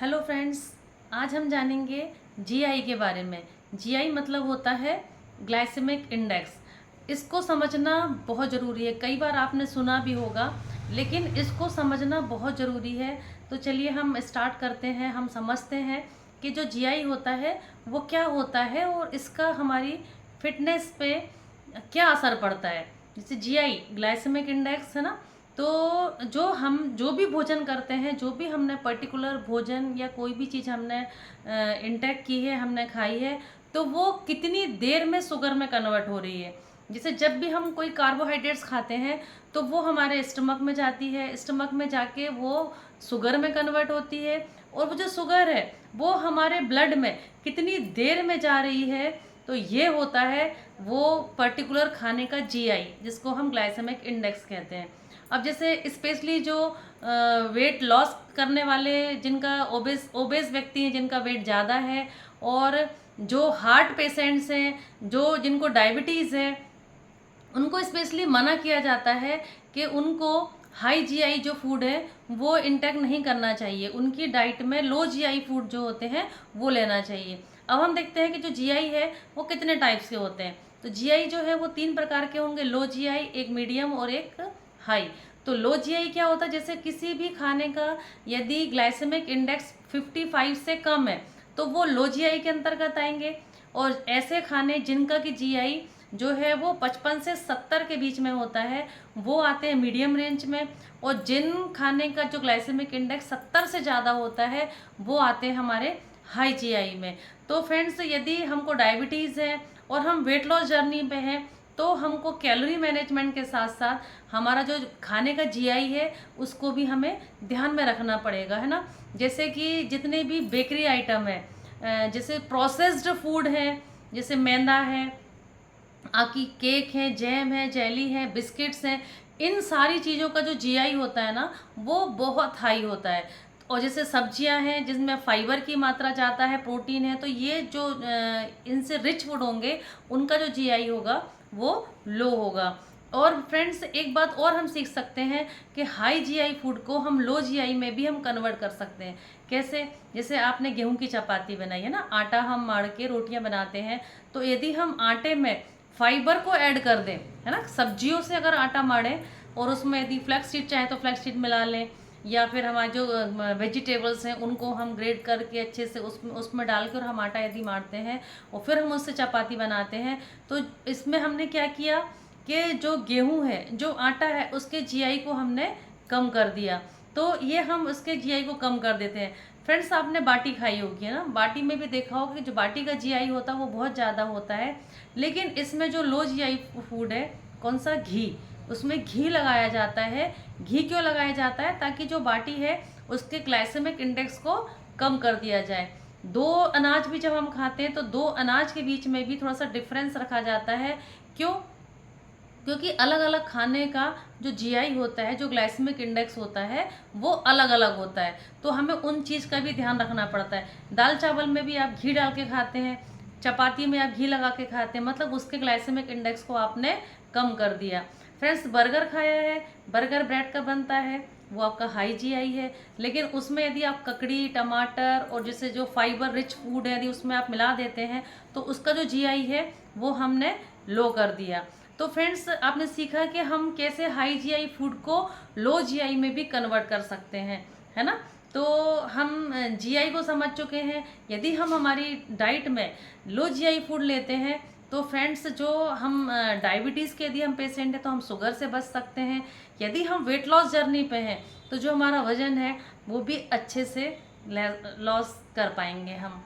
Hello friends, आज हम जानेंगे जीआई के बारे में। जीआई मतलब होता है ग्लाइसेमिक इंडेक्स। इसको समझना बहुत ज़रूरी है। कई बार आपने सुना भी होगा, लेकिन इसको समझना बहुत ज़रूरी है। तो चलिए हम स्टार्ट करते हैं। हम समझते हैं कि जो जीआई होता है वो क्या होता है और इसका हमारी फिटनेस पे क्या असर पड़ता है। जैसे जीआई ग्लाइसेमिक इंडेक्स है ना, तो जो भी भोजन करते हैं, जो भी हमने पर्टिकुलर भोजन या कोई भी चीज़ हमने इंटेक की है, हमने खाई है, तो वो कितनी देर में शुगर में कन्वर्ट हो रही है। जैसे जब भी हम कोई कार्बोहाइड्रेट्स खाते हैं तो वो हमारे स्टमक में जाती है, स्टमक में जाके वो शुगर में कन्वर्ट होती है, और वो जो शुगर है वो हमारे ब्लड में कितनी देर में जा रही है। तो ये होता है वो पर्टिकुलर खाने का जीआई, जिसको हम ग्लाइसेमिक इंडेक्स कहते हैं। अब जैसे स्पेशली जो वेट लॉस करने वाले, जिनका ओबेस व्यक्ति हैं, जिनका वेट ज़्यादा है, और जो हार्ट पेशेंट्स हैं, जो जिनको डायबिटीज़ है, उनको स्पेशली मना किया जाता है कि उनको हाई जीआई जो फूड है वो इंटेक नहीं करना चाहिए। उनकी डाइट में लो जीआई फूड जो होते हैं वो लेना चाहिए। अब हम देखते हैं कि जो जीआई है वो कितने टाइप्स के होते हैं। तो जीआई जो है वो 3 प्रकार के होंगे: लो जीआई, एक मीडियम और एक हाई। तो लो जीआई क्या होता है? जैसे किसी भी खाने का यदि ग्लाइसेमिक इंडेक्स 55 से कम है तो वो लो जीआई के अंतर्गत आएंगे। और ऐसे खाने जिनका कि जीआई जो है वो 55 से 70 के बीच में होता है वो आते हैं मीडियम रेंज में। और जिन खाने का जो ग्लाइसेमिक इंडेक्स 70 से ज़्यादा होता है वो आते हैं हमारे हाई जीआई में। तो फ्रेंड्स, यदि हमको डायबिटीज़ है और हम वेट लॉस जर्नी पे हैं तो हमको कैलोरी मैनेजमेंट के साथ साथ हमारा जो खाने का जीआई है उसको भी हमें ध्यान में रखना पड़ेगा, है ना। जैसे कि जितने भी बेकरी आइटम है, जैसे प्रोसेस्ड फूड है, जैसे मैदा है, आपकी केक है, जैम है, जेली है, बिस्किट्स हैं, इन सारी चीज़ों का जो जीआई होता है ना वो बहुत हाई होता है। और जैसे सब्जियां हैं जिसमें फाइबर की मात्रा ज़्यादा है, प्रोटीन है, तो ये जो इनसे रिच फूड होंगे उनका जो जीआई होगा वो लो होगा। और फ्रेंड्स, एक बात और हम सीख सकते हैं कि हाई जीआई फूड को हम लो जीआई में भी हम कन्वर्ट कर सकते हैं। कैसे? जैसे आपने गेहूं की चपाती बनाई है ना, आटा हम माड़ के रोटियां बनाते हैं, तो यदि हम आटे में फाइबर को ऐड कर दें, है ना, सब्जियों से अगर आटा माड़ें और उसमें यदि फ्लैक्स सीड चाहे तो फ्लैक्स सीड मिला लें, या फिर हमारे जो वेजिटेबल्स हैं उनको हम ग्रेट करके अच्छे से उसमें डाल के और हम आटा यदि मारते हैं और फिर हम उससे चपाती बनाते हैं, तो इसमें हमने क्या किया कि जो गेहूं है, जो आटा है, उसके जीआई को हमने कम कर दिया। तो ये हम उसके जीआई को कम कर देते हैं। फ्रेंड्स, आपने बाटी खाई होगी, है ना। बाटी में भी देखा होगा कि जो बाटी का जीआई होता है वो बहुत ज़्यादा होता है, लेकिन इसमें जो लो जीआई फूड है, कौन सा? घी। उसमें घी लगाया जाता है। घी क्यों लगाया जाता है? ताकि जो बाटी है उसके ग्लाइसेमिक इंडेक्स को कम कर दिया जाए। दो अनाज भी जब हम खाते हैं तो दो अनाज के बीच में भी थोड़ा सा डिफरेंस रखा जाता है। क्यों? क्योंकि अलग अलग खाने का जो जीआई होता है, जो ग्लाइसेमिक इंडेक्स होता है, वो अलग अलग होता है। तो हमें उन चीज़ का भी ध्यान रखना पड़ता है। दाल चावल में भी आप घी डाल के खाते हैं, चपाती में आप घी लगा के खाते हैं, मतलब उसके ग्लाइसेमिक इंडेक्स को आपने कम कर दिया। फ्रेंड्स, बर्गर खाया है, बर्गर ब्रेड का बनता है, वो आपका हाई जीआई है, लेकिन उसमें यदि आप ककड़ी, टमाटर और जैसे जो फाइबर रिच फूड है यदि उसमें आप मिला देते हैं तो उसका जो जीआई है वो हमने लो कर दिया। तो फ्रेंड्स, आपने सीखा कि हम कैसे हाई जीआई फूड को लो जीआई में भी कन्वर्ट कर सकते हैं, है ना। तो हम जीआई को समझ चुके हैं। यदि हम हमारी डाइट में लो जीआई फूड लेते हैं तो फ्रेंड्स, जो हम डायबिटीज़ के यदि हम पेशेंट हैं तो हम शुगर से बच सकते हैं। यदि हम वेट लॉस जर्नी पे हैं तो जो हमारा वज़न है वो भी अच्छे से लॉस कर पाएंगे हम।